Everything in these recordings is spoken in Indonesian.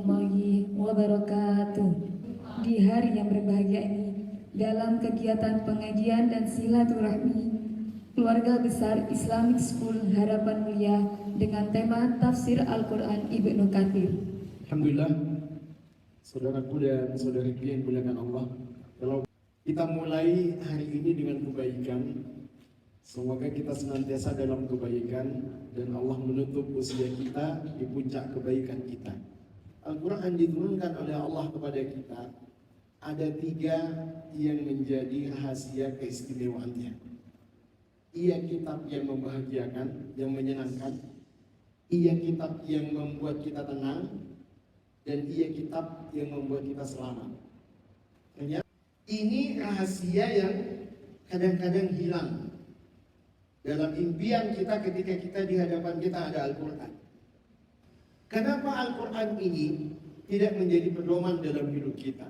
warahmatullahi wabarakatuh. Di hari yang berbahagia ini, dalam kegiatan pengajian dan silaturahmi keluarga besar Islamic School Harapan Mulia dengan tema Tafsir Al-Quran Ibnu Katsir. Alhamdulillah, saudaraku dan saudariku yang dimuliakan Allah, kalau kita mulai hari ini dengan kebaikan, semoga kita senantiasa dalam kebaikan dan Allah menutup usia kita di puncak kebaikan kita. Al-Quran diturunkan oleh Allah kepada kita, ada 3 yang menjadi rahasia keistimewaannya. Ia kitab yang membahagiakan, yang menyenangkan. Ia kitab yang membuat kita tenang. Dan ia kitab yang membuat kita selamat. Ternyata ini rahasia yang kadang-kadang hilang dalam impian kita ketika kita di hadapan kita ada Al-Quran. Kenapa Al-Quran ini tidak menjadi pedoman dalam hidup kita?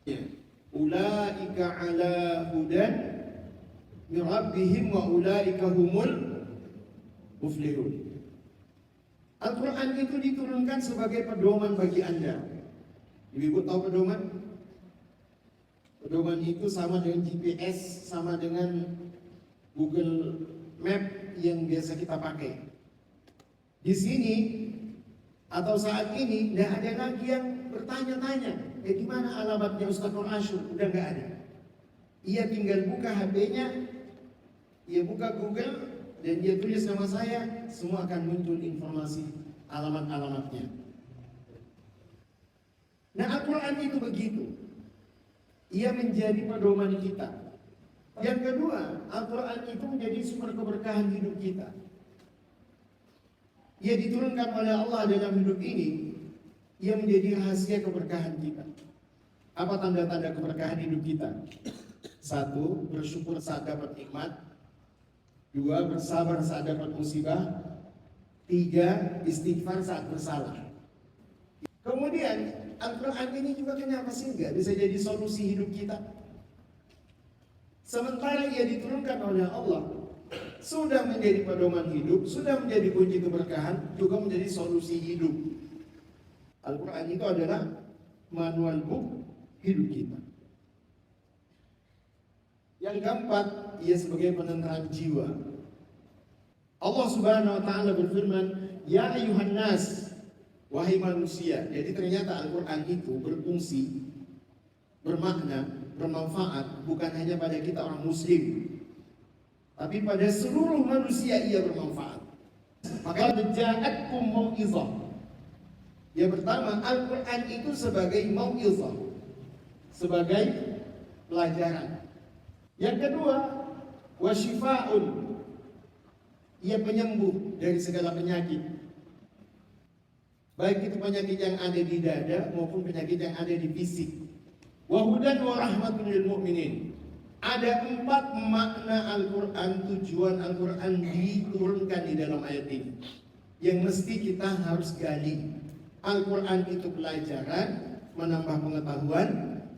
Ya. Ulaika ala hudan min rabbihim wa ulaika humul muflihun. Al-Quran itu diturunkan sebagai pedoman bagi Anda. Ibu tahu pedoman? Pedoman itu sama dengan GPS, sama dengan Google Map yang biasa kita pakai. Di sini atau saat ini tidak ada lagi yang bertanya-tanya, di mana alamatnya Ustaz Nur Asyur? Udah nggak ada. Ia tinggal buka HP-nya, ia buka Google, dan dia tulis nama saya, semua akan muncul informasi alamat-alamatnya. Nah, Al-Quran itu begitu. Ia menjadi pedoman kita. Yang kedua, Al-Quran itu menjadi sumber keberkahan hidup kita. Ia diturunkan oleh Allah dalam hidup ini. Ia menjadi rahasia keberkahan kita. Apa tanda-tanda keberkahan hidup kita? 1, bersyukur saat dapat nikmat. 2, bersabar saat dapat musibah. 3, istighfar saat bersalah. Kemudian Al-Quran ini juga kenapa sih nggak bisa jadi solusi hidup kita? Sementara ia diturunkan oleh Allah, sudah menjadi pedoman hidup, sudah menjadi kunci keberkahan, juga menjadi solusi hidup. Al-Quran itu adalah manual book hidup kita. Yang keempat, ia sebagai penenteram jiwa. Allah Subhanahu wa taala berfirman, "Ya ayuhan nas", wahai manusia. Jadi ternyata Al-Quran itu berfungsi, bermakna, bermanfaat bukan hanya pada kita orang muslim, tapi pada seluruh manusia ia bermanfaat. Maka ja'atkum mau'izah. Yang pertama, Al-Quran itu sebagai mau'izah, sebagai pelajaran. Yang kedua, wasyifa'un, ia penyembuh dari segala penyakit. Baik itu penyakit yang ada di dada maupun penyakit yang ada di fisik. Wa hudan wa rahmatun lil mu'minin. Ada 4 makna Al-Quran, tujuan Al-Quran diturunkan di dalam ayat ini yang mesti kita harus gali. Al-Quran itu pelajaran, menambah pengetahuan.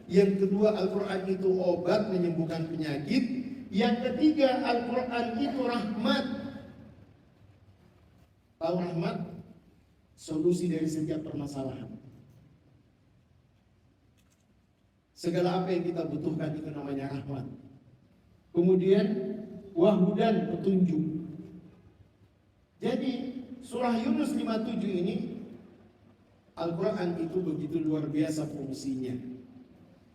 Yang kedua, Al-Quran itu obat, menyembuhkan penyakit. Yang ketiga, Al-Quran itu rahmat. Tahu rahmat? Solusi dari setiap permasalahan. Segala apa yang kita butuhkan itu namanya rahmat. Kemudian wahudan, petunjuk. Jadi surah Yunus 57 ini, Al-Quran itu begitu luar biasa fungsinya.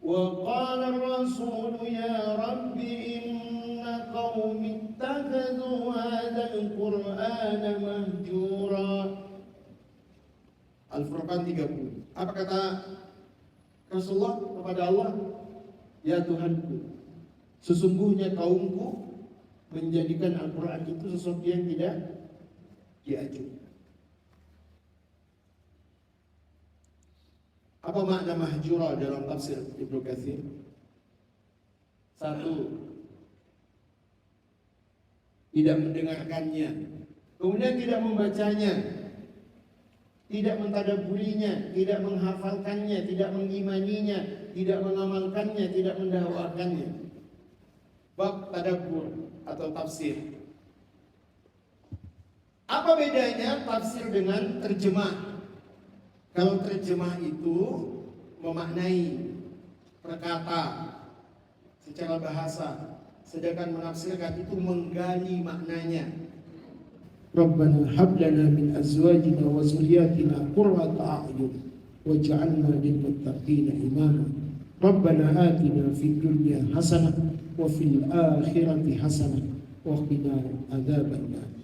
Wa qala ar-rasul ya rabbi inna qaumi ittakhadhu hadzal qur'ana mahjura. Al-Furqan 30. Apa kata Rasulullah kepada Allah? Ya Tuhanku, sesungguhnya kaumku menjadikan Al-Quran itu sesuatu yang tidak diajukan. Apa makna mahjura dalam tafsir Ibnu Katsir? 1, tidak mendengarkannya. Kemudian tidak membacanya, tidak mentadabburinya, tidak menghafalkannya, tidak mengimaninya, tidak mengamalkannya, tidak mendakwakannya. Bab tadabbur atau tafsir. Apa bedanya tafsir dengan terjemah? Kalau terjemah itu memaknai perkata secara bahasa, sedangkan menafsirkan itu menggali maknanya. Rabbana hab lana min azwajina wa zurriyyatina qurrata a'yun waj'alna lil muttaqina imama. Rabbana atina fid dunya hasanah wa fil akhirati hasanah wa qina adzabannar.